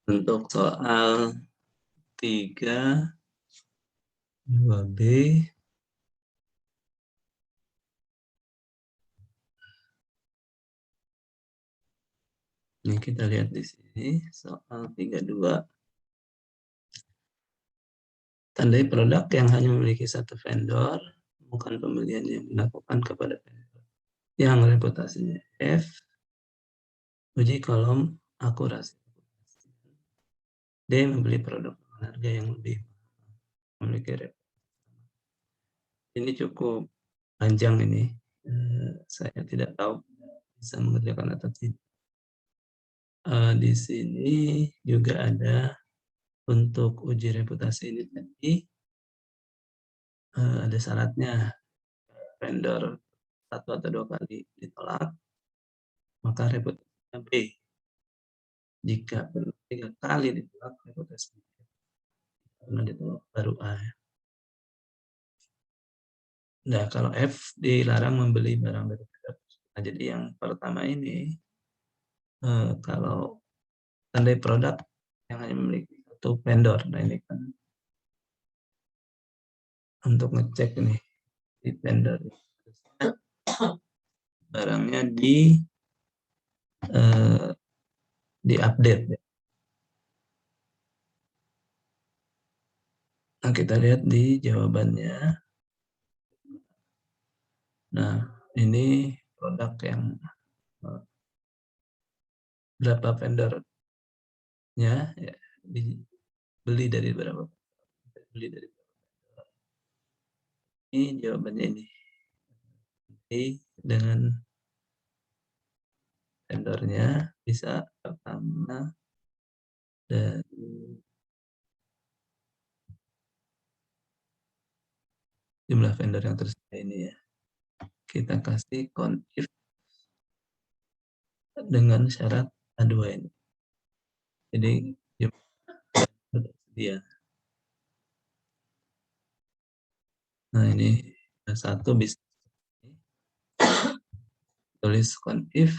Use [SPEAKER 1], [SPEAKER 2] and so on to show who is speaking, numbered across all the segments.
[SPEAKER 1] Untuk soal 3, 2B. Ini kita lihat di sini soal 32. Tandai produk yang hanya memiliki satu vendor, bukan pembelian yang dilakukan kepada vendor yang reputasinya F. Uji kolom akurasi. D membeli produk dengan harga yang lebih memiliki reputasi. Ini cukup panjang ini. Saya tidak tahu bisa mengerjakan atau tidak. Di sini juga ada untuk uji reputasi ini tadi ada syaratnya, vendor 1 atau 2 kali ditolak, maka reputasinya B. Jika 3 kali ditolak, reputasinya F. Karena ditolak baru A. Nah, kalau F dilarang membeli barang dari vendor. Nah, jadi yang pertama ini, kalau tandai produk yang hanya memiliki satu vendor. Nah, ini kan untuk ngecek nih di vendor. Barangnya di update. Nah, kita lihat di jawabannya. Nah, ini produk yang berapa vendornya, ya, dibeli dari berapa? Beli dari berapa? Ini jawabannya ini. Jadi dengan vendornya bisa pertama dari jumlah vendor yang tersedia ini ya. Kita kasih conif dengan syarat A2 ini. Jadi tersedia. Nah, ini satu bisa tulis conif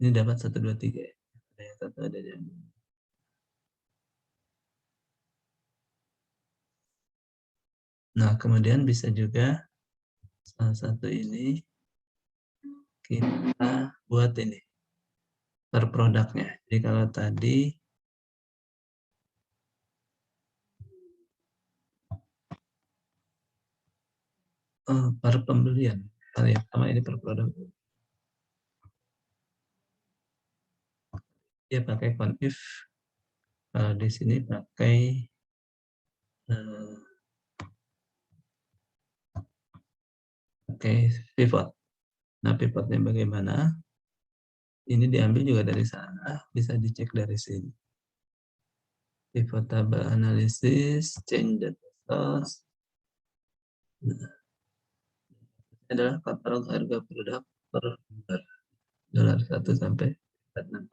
[SPEAKER 1] ini dapat 1, 2, 3 ya. Ada yang satu, ada yang nah, kemudian bisa juga salah satu ini kita buat ini per produknya. Jadi kalau tadi per pembelian, kalau yang pertama ini per produk, dia pakai conif. Kalau di sini pakai pivot. Nah, pivotnya bagaimana? Ini diambil juga dari sana, bisa dicek dari sini. Pivot table analysis, change data source. Nah, adalah katalog harga produk per dolar 1 sampai 46.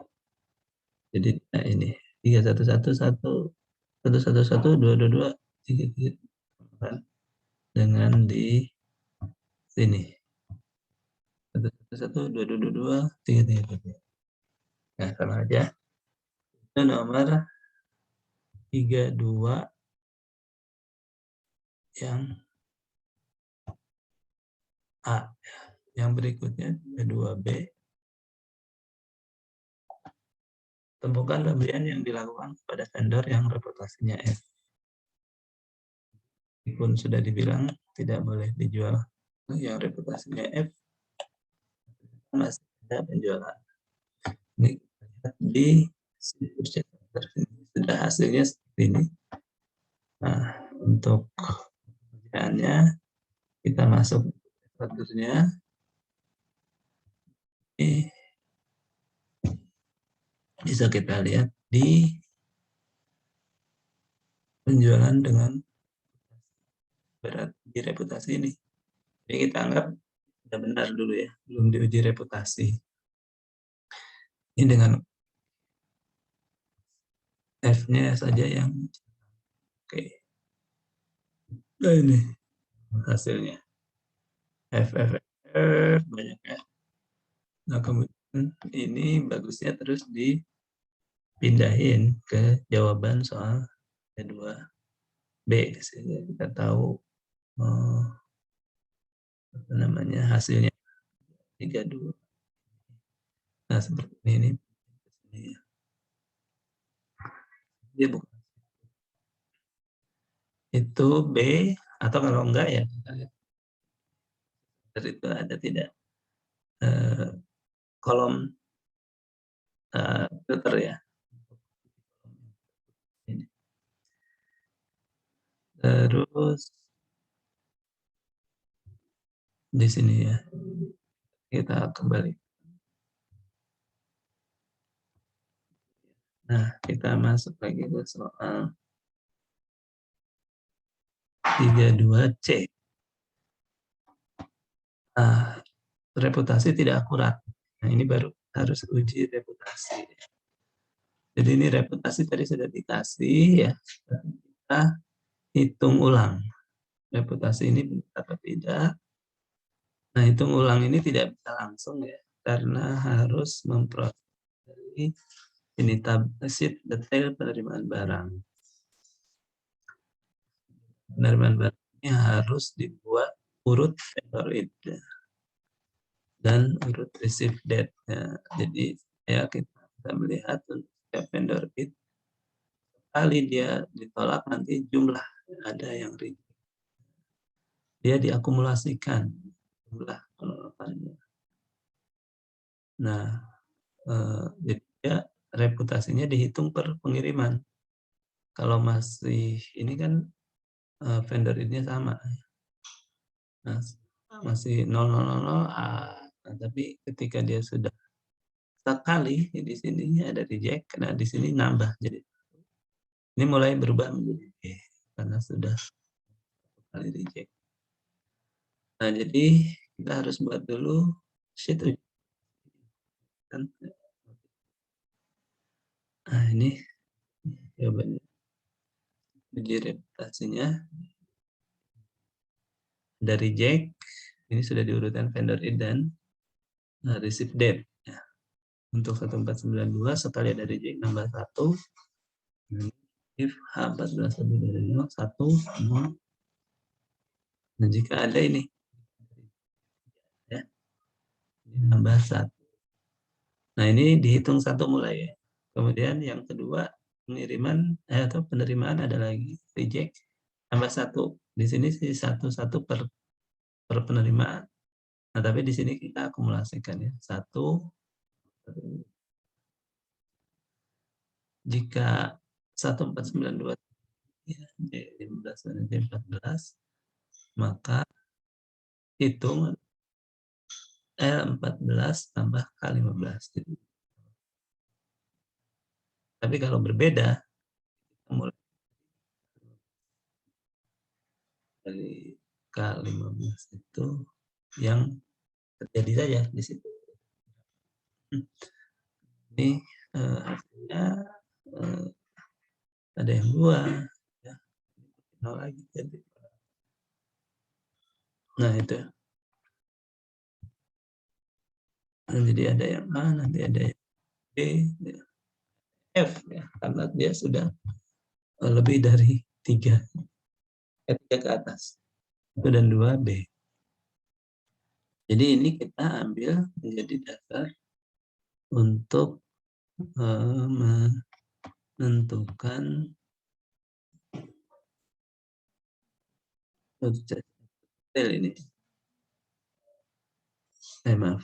[SPEAKER 1] Jadi nah ini 3111 111 222 33 dengan di sini 111 2222 33. Nah, sama aja. Itu nomor 32 yang A. Yang berikutnya 2B. Temukan pembelian yang dilakukan kepada vendor yang reputasinya F. Meskipun sudah dibilang tidak boleh dijual yang reputasinya F, masih ada penjualan. Ini di sudah hasilnya seperti ini. Nah, untuk pekerjaannya kita masuk prosedurnya. Bisa kita lihat di penjualan dengan berat di reputasi ini. Jadi kita anggap sudah benar dulu ya, belum diuji reputasi. Ini dengan F-nya saja yang oke. Nah, ini hasilnya. F banyak ya. Nah, kemudian ini bagusnya terus dipindahin ke jawaban soal P2B sehingga kita tahu apa namanya hasilnya 32. Nah, seperti ini. Dia bukan itu B, atau kalau enggak ya dari itu ada tidak kolom filter ya. Terus di sini ya kita kembali. Nah, kita masuk lagi ke soal 32C. Nah, reputasi tidak akurat. Nah, ini baru harus uji reputasi. Jadi ini reputasi tadi sudah dikasih ya. Kita hitung ulang. Reputasi ini benar atau tidak. Nah, hitung ulang ini tidak bisa langsung ya. Karena harus memproses ini sheet detail penerimaan barang. Penerimaan barangnya harus dibuat urut vendor itu dan urut receive date. Ya, jadi ya kita bisa melihat untuk setiap vendor itu kali dia ditolak nanti jumlah ada yang reject. Dia diakumulasikan jumlah penolakannya. Nah, jadi dia reputasinya dihitung per pengiriman. Kalau masih ini kan vendor ini sama. Nah, masih 0000 nah, tapi ketika dia sudah sekali di sini ada reject, nah di sini nambah. Jadi ini mulai berubah menjadi B karena sudah kali reject. Nah, jadi kita harus buat dulu sheet uji. Nah, ini jawabannya. Uji reputasinya dari reject, ini sudah diurutkan vendor id dan receive date. Ya. Untuk 1492 sekali ada reject nambah 1. If H14 lebih dari 0, 1, 0. Nah, jika ada ini, ya, nambah 1. Nah, ini dihitung 1 mulai ya. Kemudian yang kedua, pengiriman atau penerimaan ada lagi, reject, tambah 1. Di sini sih 1 per penerimaan. Nah, tapi di sini kita akumulasikan ya. 1, jika 1492 ya, 15 dan 14, maka hitung 14 tambah K15. Tapi kalau berbeda, mulai dari K15 itu yang terjadi saja di situ. Ini artinya ada yang 2, ya, 0 lagi. Jadi, nah itu. Nah, jadi ada yang A, nanti ada yang B, F, ya, karena dia sudah lebih dari 3, 3 ke atas. 1 dan 2 B. Jadi ini kita ambil menjadi dasar untuk menentukan detail ini. Maaf,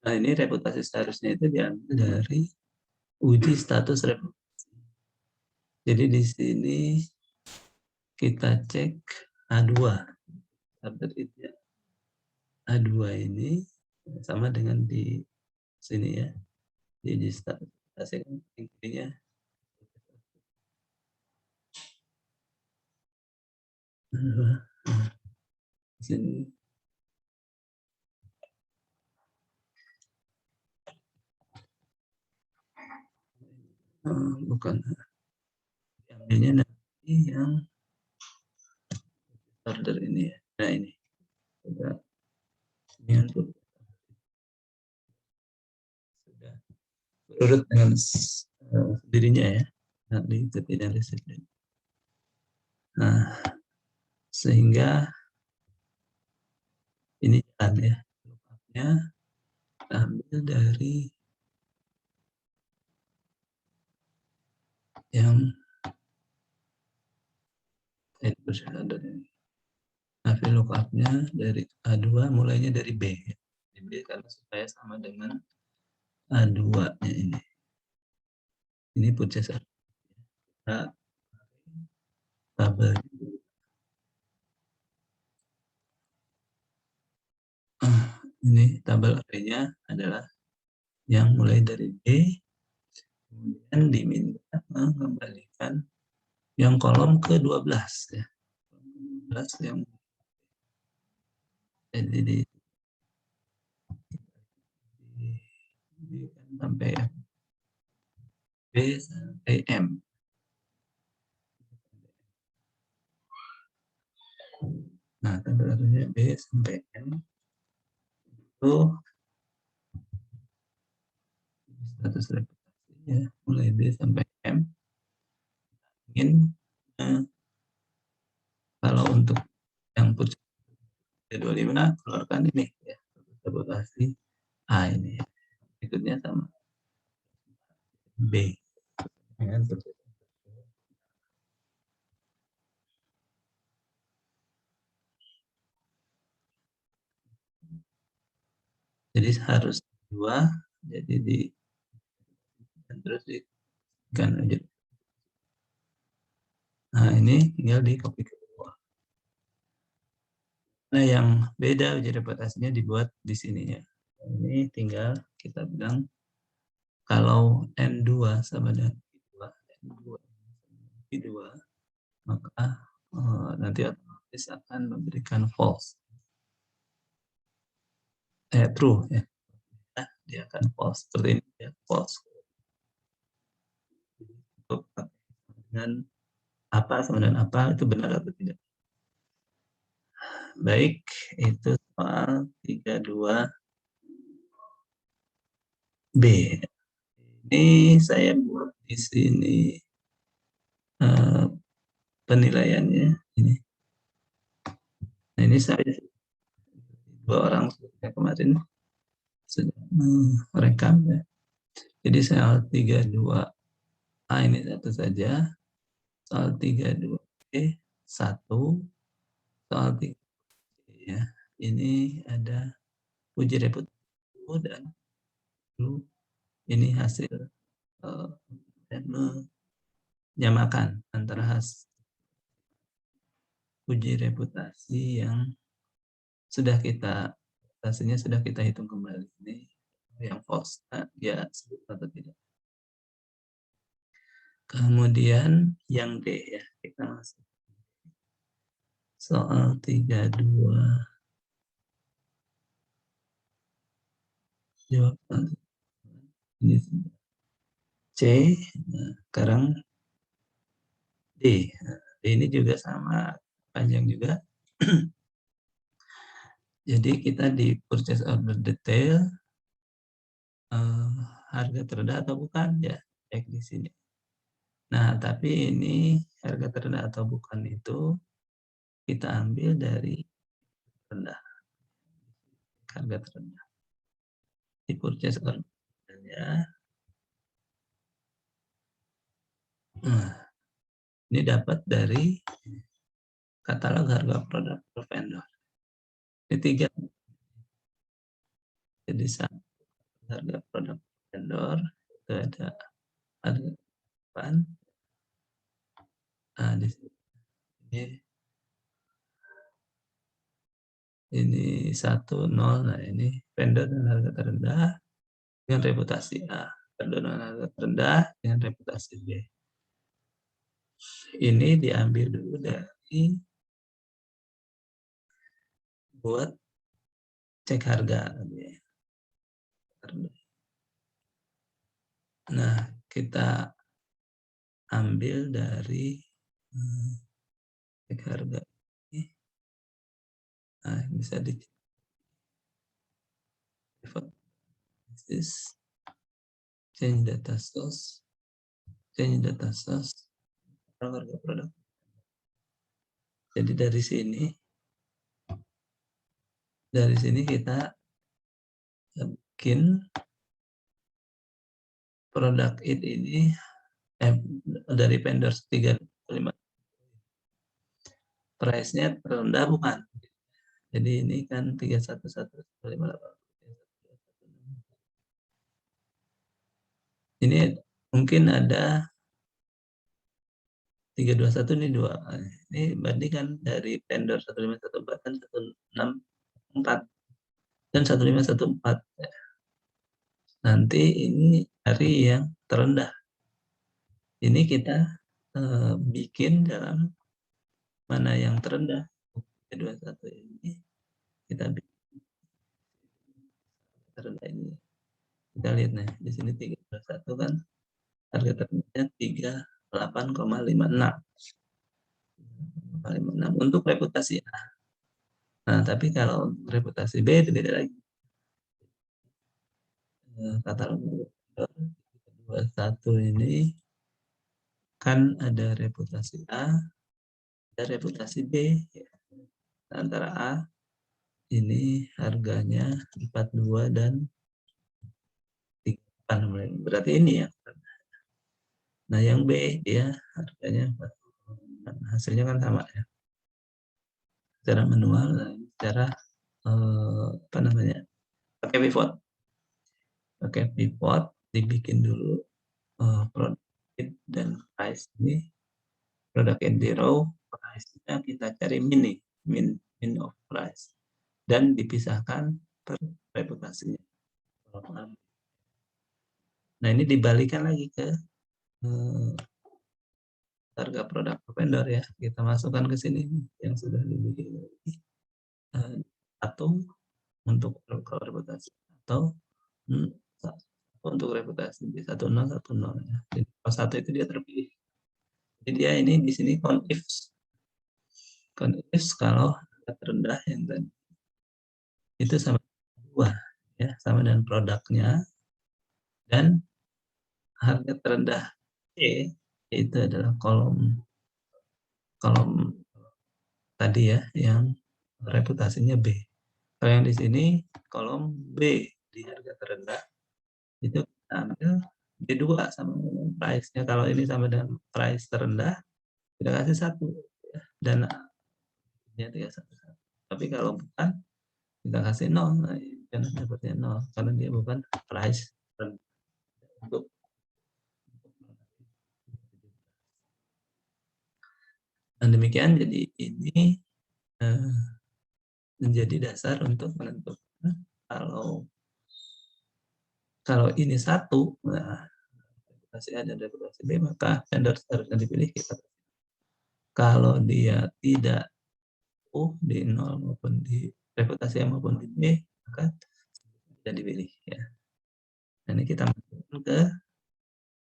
[SPEAKER 1] nah, ini reputasi seharusnya itu diambil dari uji status reputasi. Jadi di sini kita cek A2. A2 ini sama dengan di sini ya. Di uji status reputasi intinya sini. Bukan. Ambilnya nanti yang order ini ya. Nah, ini. Ini untuk sudah berurut dengan dirinya ya, di ketidakdisiplin. Nah, sehingga ini jalan ya, lookupnya ambil dari yang nah, lookupnya dari A2 mulainya dari B ya. B karena supaya sama dengan A2-nya ini. Ini purchase nah, tabel ini tabel array-nya adalah yang mulai dari B, kemudian diminta mengembalikan yang kolom ke-12 ya. 12 yang jadi di sampai B sampai M. Nah, tabelnya B sampai M itu status reputasinya mulai B sampai M. Ingin kalau untuk yang purchase 25 keluarkan ini ya, reputasi A ini. Berikutnya sama B. Jadi harus dua, jadi di dan terus di kan aja. Nah ini tinggal di copy ke bawah. Nah yang beda uji reputasinya dibuat di sininya. Ini tinggal kita bilang kalau N2 sama dengan P2, N2 P2 maka nanti otomatis akan memberikan false. True ya. Nah, dia akan false seperti ini ya, false. Untuk dengan apa sama dengan apa itu benar atau tidak. Baik, itu soal 32B. Ini saya buat di sini penilaiannya ini. Nah, ini saya dua orang kemarin sudah merekam ya. Jadi soal 32A ini satu saja, soal 32B satu, soal 3 ya. Ini ada uji reputasi dan ini hasil dan menyamakan antara hasil uji reputasi yang sudah kita hasilnya sudah kita hitung kembali ini yang false dia sebut atau tidak. Kemudian yang D ya, kita masuk soal 32 jawab ini C. Nah, sekarang D. Nah, D ini juga sama panjang juga. Jadi kita di purchase order detail harga terendah atau bukan ya, cek di sini. Nah, tapi ini harga terendah atau bukan itu kita ambil dari rendah, harga terendah. Di purchase order-nya. Nah, ini dapat dari katalog harga produk per vendor. Ini 3. Jadi harga produk vendor itu ada harga. Nah, di sini ini 1, 0. Nah, ini vendor dengan harga terendah dengan reputasi A. Vendor dengan harga terendah dengan reputasi B. Ini diambil dulu dari buat cek harga. Nah, kita ambil dari cek harga ini. Nah, bisa di pivot is change data source, harga produk. Jadi dari sini kita bikin produk ini dari vendor 3,5. Price-nya terendah bukan. Jadi ini kan 311,58. Ini mungkin ada 321 ini 2. Ini bandingkan dari vendor 1514 dan 164 dan 1514. Nanti ini hari yang terendah. Ini kita bikin dalam mana yang terendah. 321 ini kita bikin terendah ini. Kita lihat nih, di sini 321 kan harga terendahnya 38,56 untuk reputasi A. Nah, tapi kalau reputasi B itu beda lagi. Katalog 21 ini kan ada reputasi A, ada reputasi B. Antara A ini harganya 42 dan 38, berarti ini ya. Nah, yang B dia harganya 40. Hasilnya kan sama ya. Secara manual, secara pakai pivot. Pakai pivot dibikin dulu produk dan price ini. Produk zero, price-nya kita cari min of price, dan dipisahkan per reputasinya. Nah, ini dibalikan lagi ke harga produk vendor ya. Kita masukkan ke sini yang sudah dibikin atau untuk reputasi atau untuk reputasi di 1010 ya. Jadi kalau satu itu dia terpilih. Jadi dia ini di sini confifs kalau terendah yang tadi itu sama dua ya, sama dengan produknya, dan harga terendah C itu adalah kolom tadi ya yang reputasinya B. Kalau yang di sini kolom B di harga terendah itu kita ambil B2 sama price-nya. Kalau ini sama dengan price terendah kita kasih 1 ya, dan ya 311. Tapi kalau bukan kita kasih 0, nah, dan dapatnya 0 karena dia bukan price terendah. Untuk dan demikian, jadi ini menjadi dasar untuk menentukan kalau ini 1, nah reputasi A dan reputasi B, maka vendor harusnya dipilih kita. Kalau dia tidak di 0 maupun di reputasi A maupun di B, maka tidak dipilih ya. Nah, ini kita masukkan ke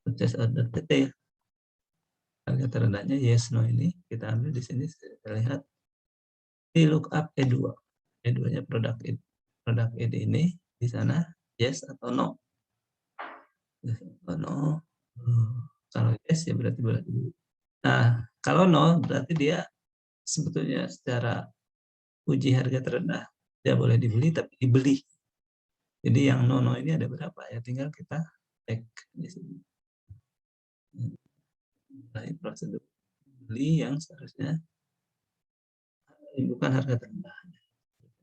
[SPEAKER 1] purchase order detail. Harga terendahnya yes no ini kita ambil di sini, kita lihat di lookup E2. E2-nya produk id ini di sana yes atau no. Yes atau no. Kalau yes ya berarti boleh dibeli. Nah, kalau no berarti dia sebetulnya secara uji harga terendah dia boleh dibeli tapi dibeli. Jadi yang no ini ada berapa ya, tinggal kita cek di sini. Mulai prosedur beli yang seharusnya bukan harga terendah.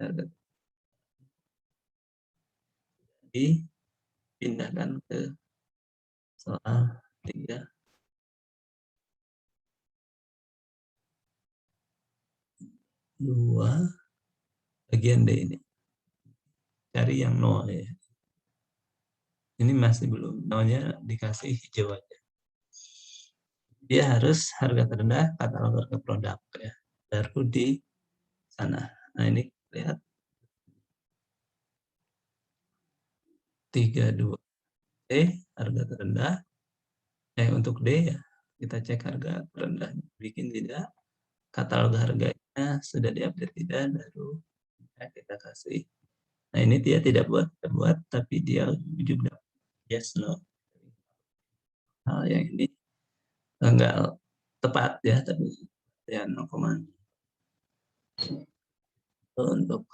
[SPEAKER 1] Harga dipindahkan ke soal 3. 2 bagian D ini. Cari yang no ya. Ini masih belum, no-nya dikasih hijau aja. Dia harus harga terendah katalog harga produk ya. Baru di sana. Nah, ini lihat 32 D harga terendah. Untuk D ya kita cek harga terendah bikin tidak, katalog harganya sudah diupdate tidak, baru kita kasih Nah ini dia tidak buat, tapi dia juga yes no. Hal yang ini enggak tepat ya, tapi ya 0, untuk.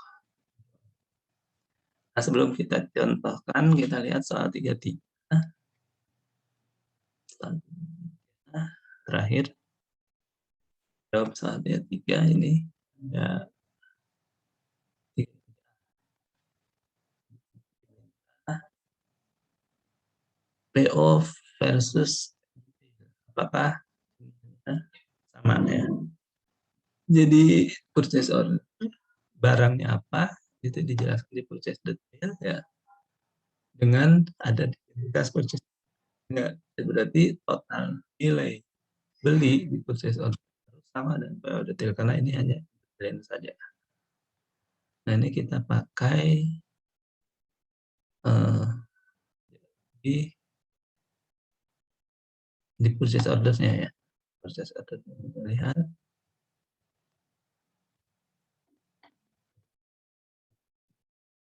[SPEAKER 1] Nah, sebelum kita contohkan, kita lihat soal 33. Nah, terakhir jawab soal 33 ini ada PO versus apakah sama ya. Jadi purchase order barangnya apa itu dijelaskan di purchase detail ya, dengan ada di identitas purchase. Enggak, berarti total nilai beli di purchase order sama dengan PO detail karena ini hanya detail saja. Nah ini kita pakai di purchase order-nya ya. Purchase order kita lihat.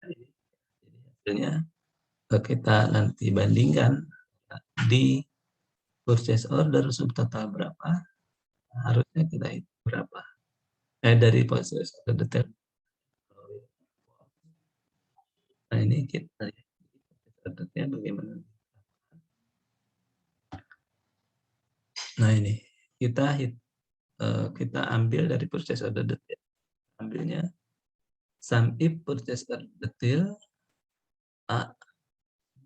[SPEAKER 1] Jadi hasilnya kita nanti bandingkan di purchase order subtotal berapa, harusnya kita itu berapa. Dari purchase order detail. Nah ini kita lihat purchase order-nya bagaimana. Nah ini kita ambil dari purchase order detail. Ambilnya sum if purchase order detail A,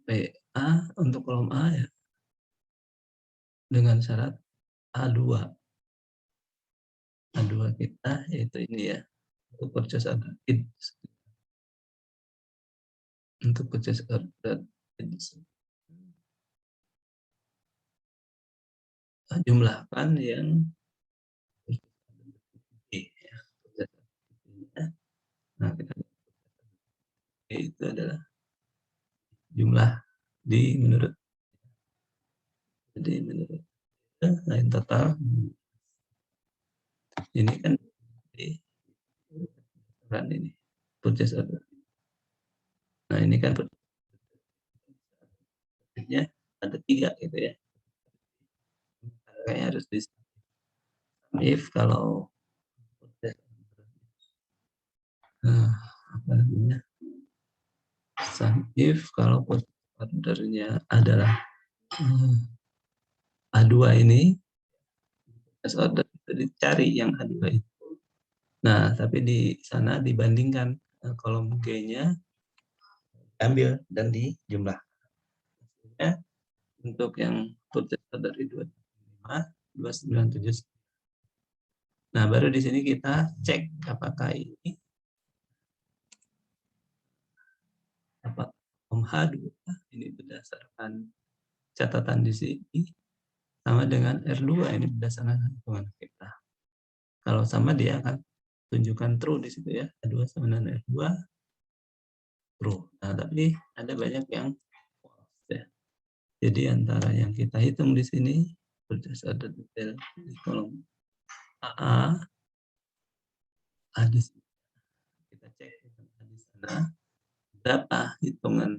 [SPEAKER 1] PA untuk kolom A ya, dengan syarat A2. A2 kita yaitu ini ya, untuk purchase order untuk purchase order jumlahkan yang nah kita itu adalah jumlah di menurut, jadi menurut lain total ini kan di ini purchase order. Nah ini kan purchase-nya ada 3 gitu ya, kayaknya harus di if kalau apa namanya, sum if kalau ordernya adalah A2 ini, order itu dicari yang A2 itu. Nah, tapi di sana dibandingkan kolom G-nya ambil dan dijumlah. Untuk yang purchase order dari 257. Nah, baru di sini kita cek apakah ini apa H2 ini berdasarkan catatan di sini sama dengan R2 ini berdasarkan hitungan kita. Kalau sama dia akan tunjukkan true di situ ya, A2 sama dengan R2 true. Nah, tapi ada banyak yang false ya. Jadi antara yang kita hitung di sini purchase order detail di kolom AA, A di sini. Kita cek di sana berapa hitungan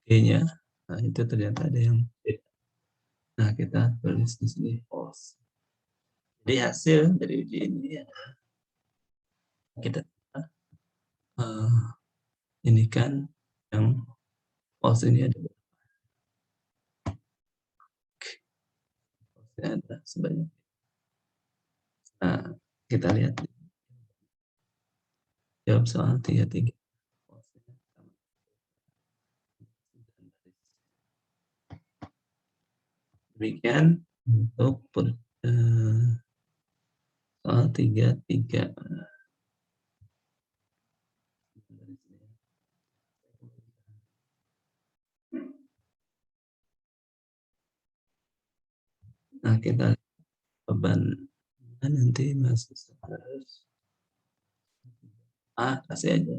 [SPEAKER 1] G-nya. Nah, itu ternyata ada yang beda. Nah, kita tulis di sini false. Jadi hasil dari uji ini ya, kita ini kan yang false ini ada sebanyak. Nah, kita lihat jawab soal 33. Demikian untuk soal 33. Nah, kita beban nanti masih harus kasih aja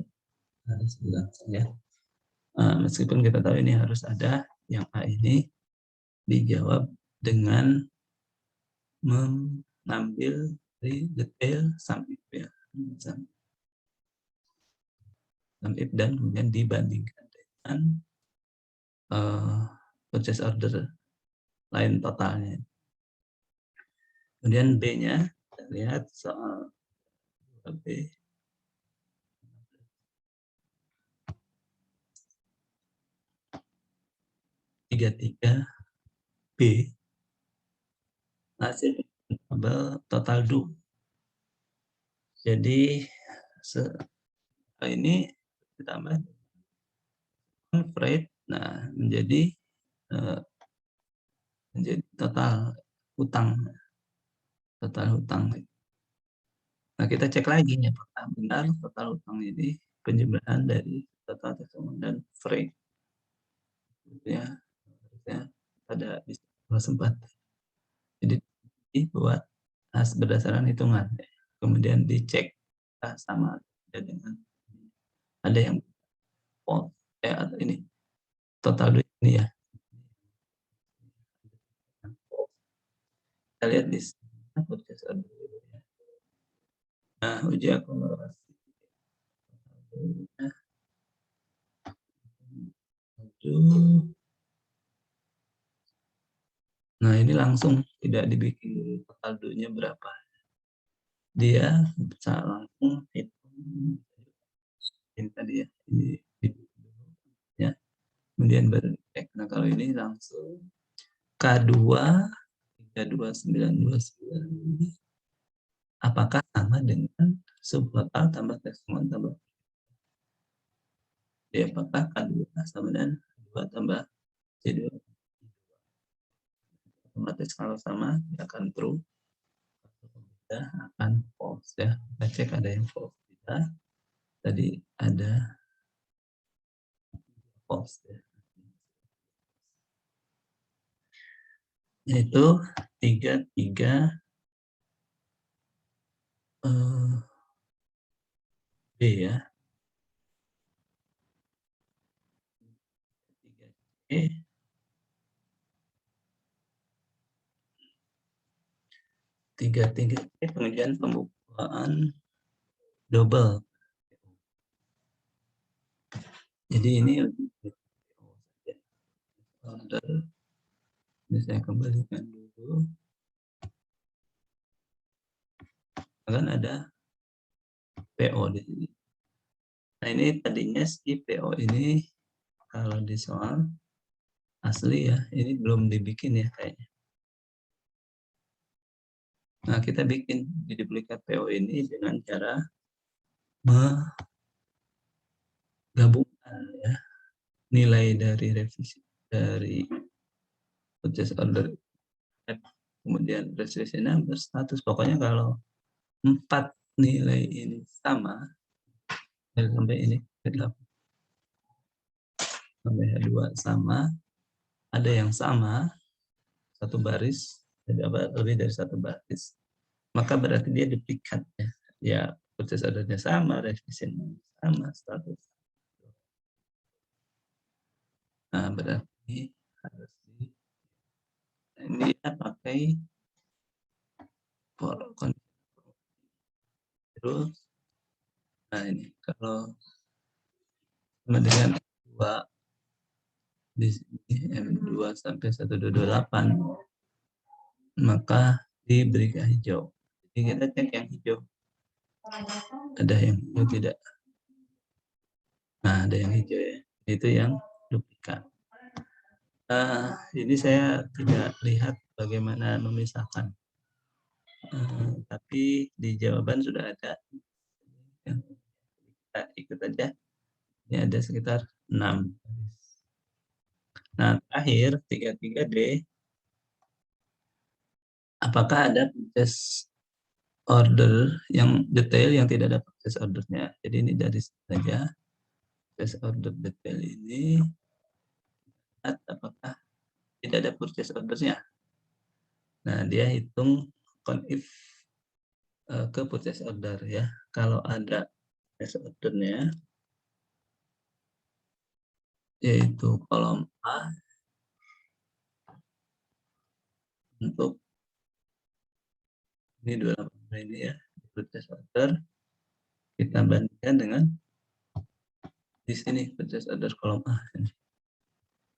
[SPEAKER 1] harus ya. Meskipun kita tahu ini harus ada yang A ini dijawab dengan mengambil dari detail sampai ya. if dan kemudian dibandingkan dengan purchase order lain totalnya. Kemudian B-nya, kita lihat soal B. Tiga B hasil tabel total due. Jadi ini ditambah freight, nah menjadi total hutang. Nah, kita cek lagi ya, apakah benar total hutang ini penjumlahan dari total tersebut dan freight. Ya, ada sempat. Jadi buat berdasarkan hitungan, kemudian dicek sama dengan ada yang false atau ini total duit ini ya. Kita lihat di sini purchase order. Nah, uji akumulasi. Nah, ini langsung tidak dibikin total duitnya berapa. Dia bisa langsung hitung ini tadi ya, ini ya. Kemudian baru cek. Nah, kalau ini langsung K2 32929 apakah sama dengan subtotal tambah tekstumon tambah D, apakah K2 sama dengan 2 tambah C2 otomatis kalau sama dia akan true, ya akan false ya. Kita cek ada yang false tidak, tadi ada false ya. Yaitu 33 B ya. 3C pengujian pembukaan double. Jadi ini order. Ini saya kembalikan dulu. Kan ada PO di sini. Nah, ini tadinya si PO ini kalau di soal asli ya, ini belum dibikin ya kayaknya. Nah, kita bikin di duplikat PO ini dengan cara menggabungkan ya nilai dari revisi dari purchase order kemudian restriction number status. Pokoknya kalau 4 nilai ini sama sampai ini sampai H2 sama, ada yang sama satu baris, lebih dari satu baris, maka berarti dia duplikat ya. Ya, purchase ordernya sama, revision sama, status. Nah, berarti harus ini kita pakai for terus. Nah, ini kalau sama dengan 2 di sini M2 sampai 1228 maka diberi hijau. Jadi kita cek yang hijau. Ada yang hijau tidak? Nah, ada yang hijau ya. Itu yang duplikat. Ini saya tidak lihat bagaimana memisahkan. Tapi di jawaban sudah ada. Kita ikut aja. Ini ada sekitar 6. Nah, terakhir 33D. Apakah ada purchase order yang detail yang tidak ada purchase ordernya? Jadi ini dari saja purchase order detail ini. Apakah tidak ada purchase ordernya? Nah, dia hitung if ke purchase order ya. Kalau ada purchase ordernya, yaitu kolom A untuk ini 28 ini ya, purchase order kita bandingkan dengan Di sini purchase order kolom A.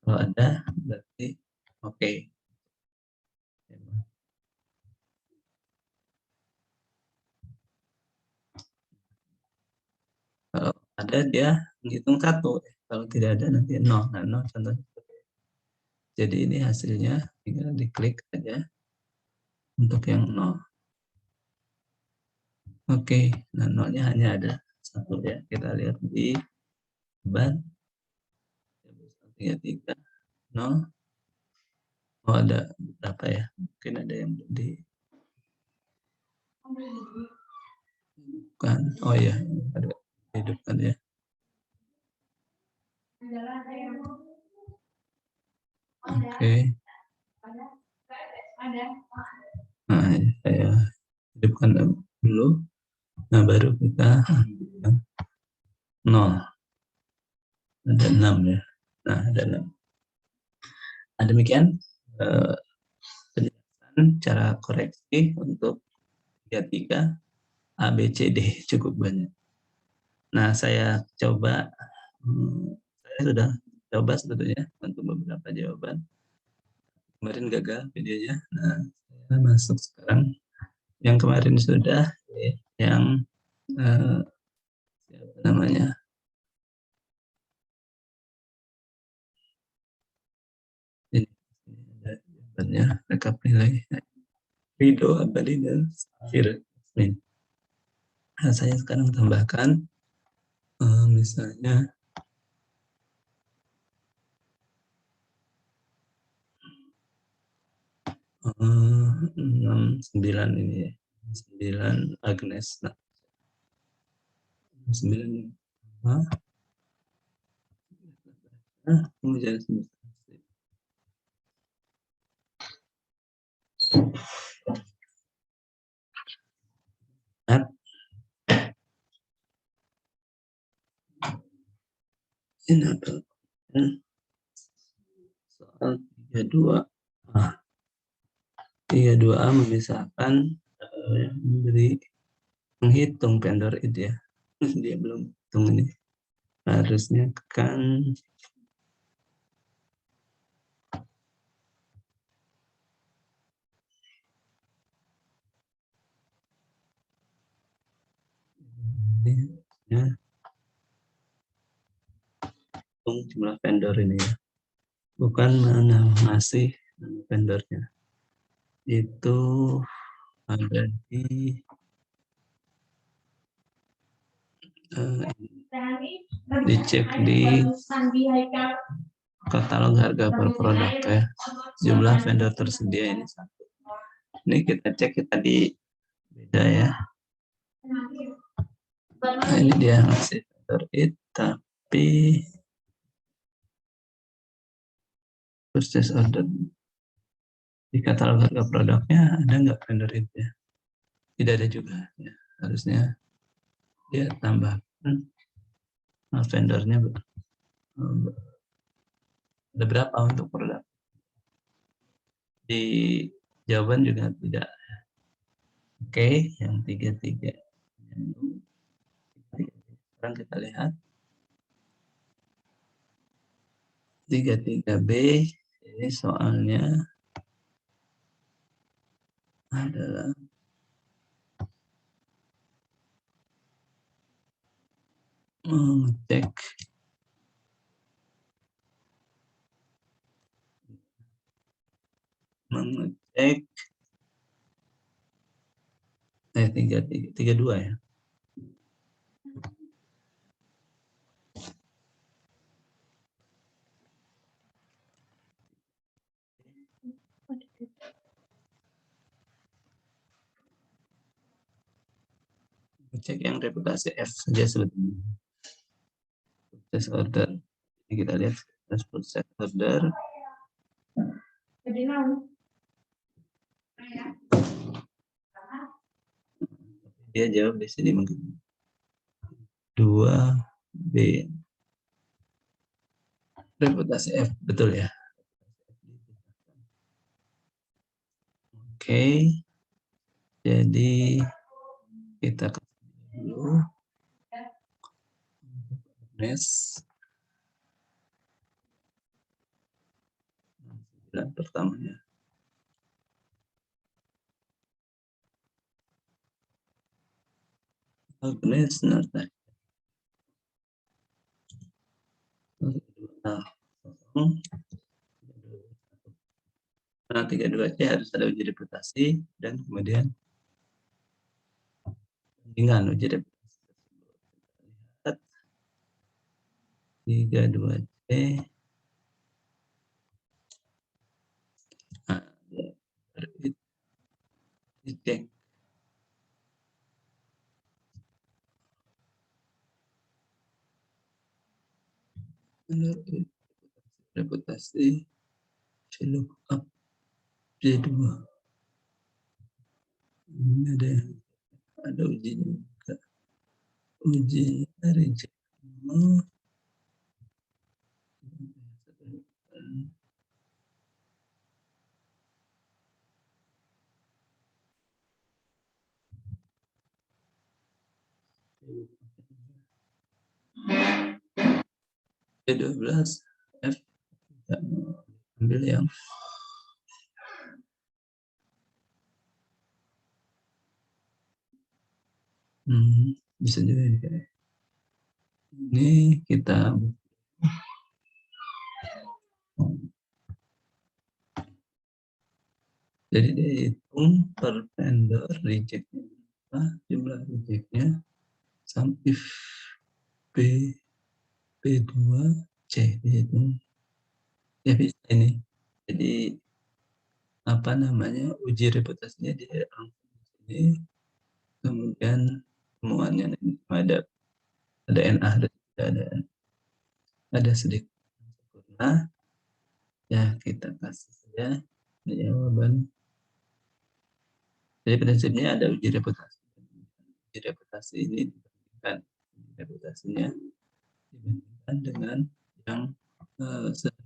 [SPEAKER 1] Kalau ada berarti oke. Kalau ada dia menghitung 1. Kalau tidak ada nanti 0. Nah, 0 contohnya. Jadi ini hasilnya tinggal diklik aja untuk yang 0. Oke, nah 0-nya hanya ada 1 ya. Kita lihat di beban 33 0. Oh, ada berapa ya? Mungkin ada yang di kan. Oh ya, ada hidupkan ya. Oke. Nah, saya hidupkan dulu. Nah, baru kita ambil 0. Ada 6 ya. Nah, ada 6. Nah, demikian penjelasan cara koreksi untuk 33 A, B, C, D cukup banyak. Nah, saya coba, saya sudah coba sebetulnya untuk beberapa jawaban. Kemarin gagal videonya. Nah, saya masuk sekarang. Yang kemarin sudah, yang siapa namanya? Ini ada jawabannya, rekap nilai. Ridho Abadi dan Safir. Nah, saya sekarang tambahkan misalnya 9 ini ya. 9 Agnes. Nah, 9 kemudian ini apa? Soal 32A. 32A memisahkan memberi menghitung vendor itu ya. Dia belum hitung ini. Harusnya kan ini ya, hitung jumlah vendor ini ya. Bukan mana masih vendornya. Itu ada dicek di katalog harga per produk ya. Jumlah vendor tersedia ini satu. Ini kita cek kita di beda ya. Nah, ini dia ngasih vendor it, tapi purchase order di katalog harga produknya ada nggak vendor it ya? Tidak ada juga ya. Harusnya dia tambahkan vendornya ada berapa untuk produk. Di jawaban juga tidak. Oke, yang 33. Sekarang kita lihat 33B ini soalnya adalah mengecek mengecek 32 ya. Cek yang reputasi F saja sebetulnya. Purchase order. Ini kita lihat purchase order. Dia jawab di sini mungkin 2B. Reputasi F betul ya. Oke. Jadi kita dulu Mes bulan pertamanya. Agnes Narta. Nah, 32C harus ada uji reputasi dan kemudian dengan uji reputasi tersebut. Lihat 32C. Nah, dicek reputasi lookup J2. Ini ada ujinya juga. Uji reject. P12 F ambil yang bisa juga ini kita jadi dihitung per vendor rejectnya jumlah rejectnya sum if P2C dihitung ya bisa ini. Jadi apa namanya uji reputasinya di sini, kemudian semuanya ada NA ada sedikit sempurna ya, kita kasih saja jawaban. Jadi prinsipnya ada uji reputasi. Uji reputasi ini dibandingkan reputasinya dibandingkan dengan yang seharusnya.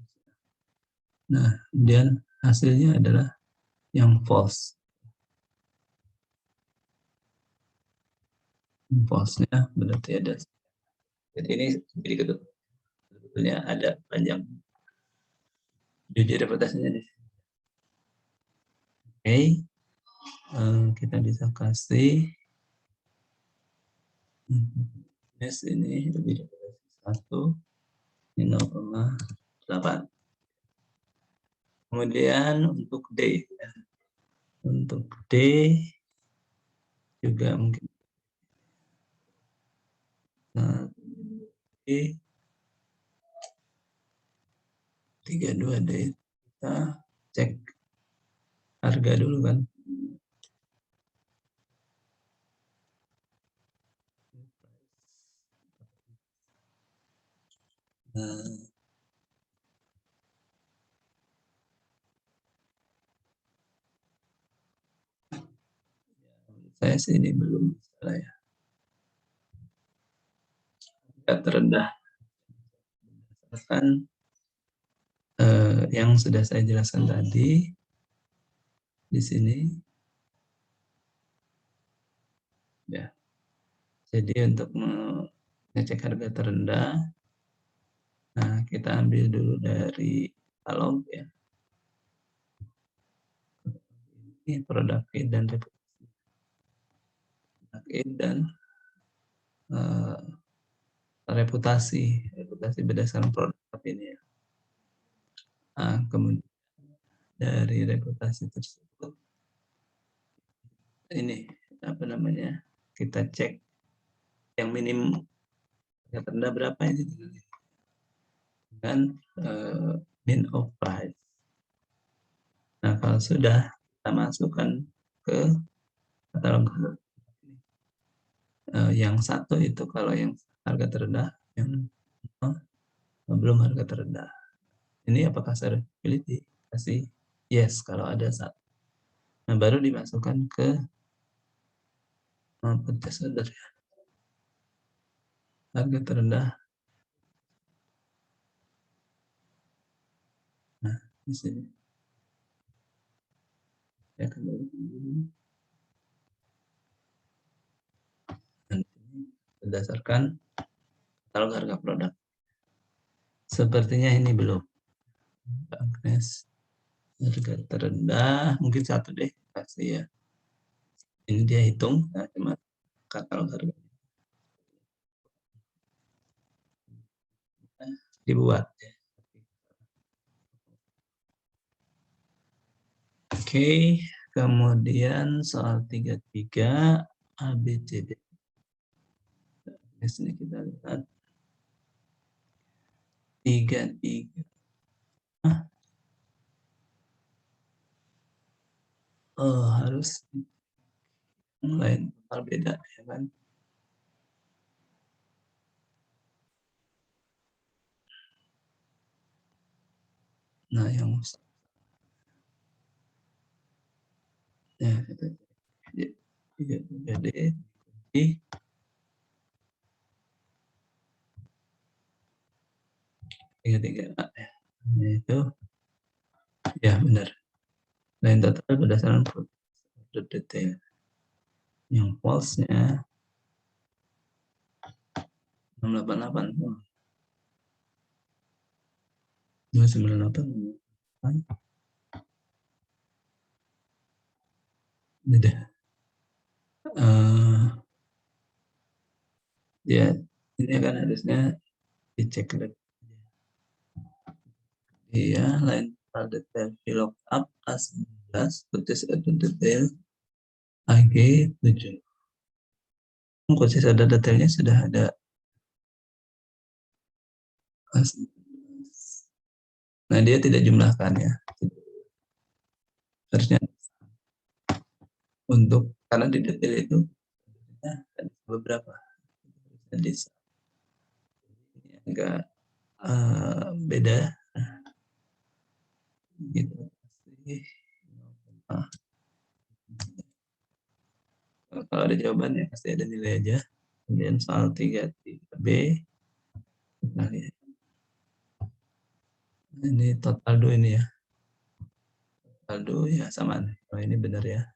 [SPEAKER 1] Nah, kemudian hasilnya adalah yang false. False-nya berarti ada. Jadi ini berikut sebetulnya ada panjang uji reputasinya di sini. Oke, kita bisa kasih ini lebih dari 1 ini 0,8. Kemudian untuk D ya. Untuk D juga mungkin D 32D kita cek harga dulu kan. Saya sih ini belum salah ya. Harga terendah berdasarkan yang sudah saya jelaskan tadi di sini ya. Jadi untuk mengecek harga terendah, nah kita ambil dulu dari katalog ya. Ini produk key dan reputasi. Produk key dan reputasi berdasarkan produk ini ya. Nah, kemudian dari reputasi tersebut ini apa namanya, kita cek yang minim yang terendah berapa ini dengan mean of price. Nah kalau sudah kita masukkan ke katalog yang satu itu kalau yang harga terendah, yang belum harga terendah. Ini apakah searchability? Kasih yes kalau ada satu. Nah baru dimasukkan ke purchase order ya. Harga terendah. Nah di sini ya kembali berdasarkan katalog harga produk. Sepertinya ini belum. Agnes, harga terendah, mungkin 1 deh, kasih ya. Ini dia hitung, nah, cuma katalog harga. Dibuat. Oke, kemudian soal 33 ABCD. Di sini kita lihat 33. Oh, harus yang lain total beda ya kan. Nah, yang ya itu jadi tiga ya. Nah, itu ya benar. Lain total berdasarkan detail. Yang false-nya 688 298 beda. Ya ini kan harusnya dicek lagi. Iya, lain total detail VLOOKUP A11 proses ada detail AG 7. Proses ada detailnya sudah ada. Nah, dia tidak jumlahkan ya. Harusnya untuk karena di detail itu beberapa. Jadi ini agak beda gitu. Kalau ada jawabannya pasti ada nilai aja. Kemudian soal 33B kita lihat. Ini total do ini ya. Total do ya sama nih. Oh, ini benar ya.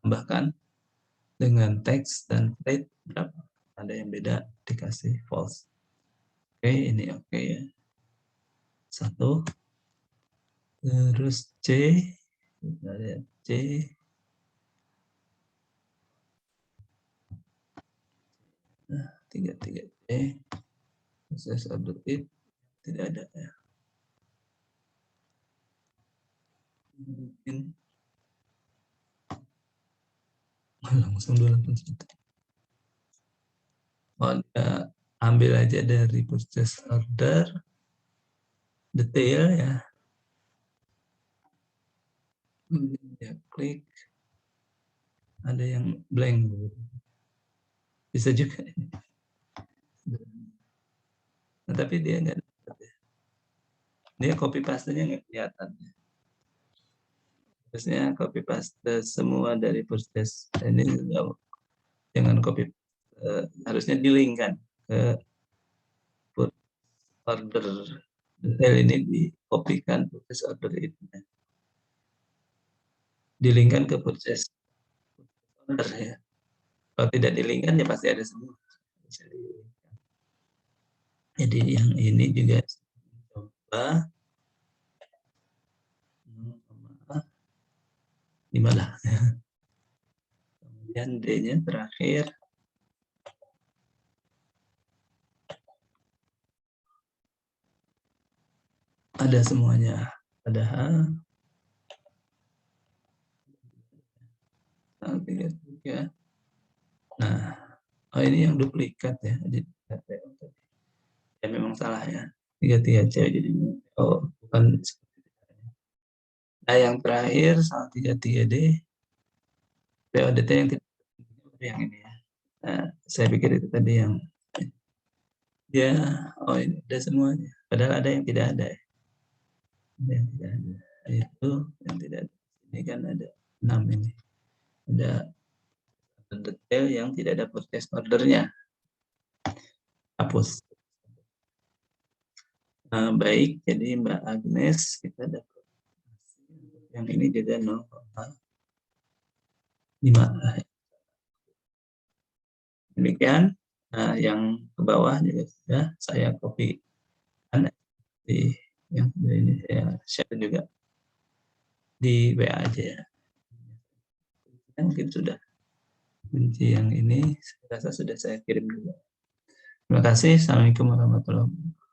[SPEAKER 1] Tambahkan dengan teks dan plate berapa? Ada yang beda dikasih false. Oke, ini oke ya. 1. Terus C, kita lihat C. Nah, 33C. Proses adaptif tidak ada ya. Mungkin langsung 281. Oh, ambil aja dari purchase order detail ya. Ya klik, ada yang blank, bisa juga. Nah, tapi dia nggak dapat ya. Dia copy paste-nya nggak kelihatan. Terusnya copy paste semua dari purchase. Ini jangan copy, harusnya di-link kan ke order detail ini, dikopikan purchase order itu. Di-link ke purchase order ya. Kalau tidak di-link ya pasti ada semua. Jadi yang ini juga coba gimana? Kemudian D-nya terakhir ada semuanya. Padahal 33. Nah, oh ini yang duplikat ya. Jadi ya memang salah ya. 33C jadi oh bukan. Nah, yang terakhir soal 33D PODT yang tidak yang ini ya. Nah, saya pikir itu tadi yang ya, oh ini ada semuanya. Padahal ada yang tidak ada ya. Ada yang tidak ada. Itu yang tidak ada. Ini kan ada 6 ini. Ada detail yang tidak ada purchase ordernya. Hapus. Nah, baik, jadi Mbak Agnes kita dapat yang ini juga 0,5. Demikian yang ke bawah juga sudah saya copy di yang ini saya share juga di WA aja ya. Mungkin sudah kunci yang ini saya rasa sudah saya kirim juga. Terima kasih. Assalamualaikum warahmatullahi wabarakatuh.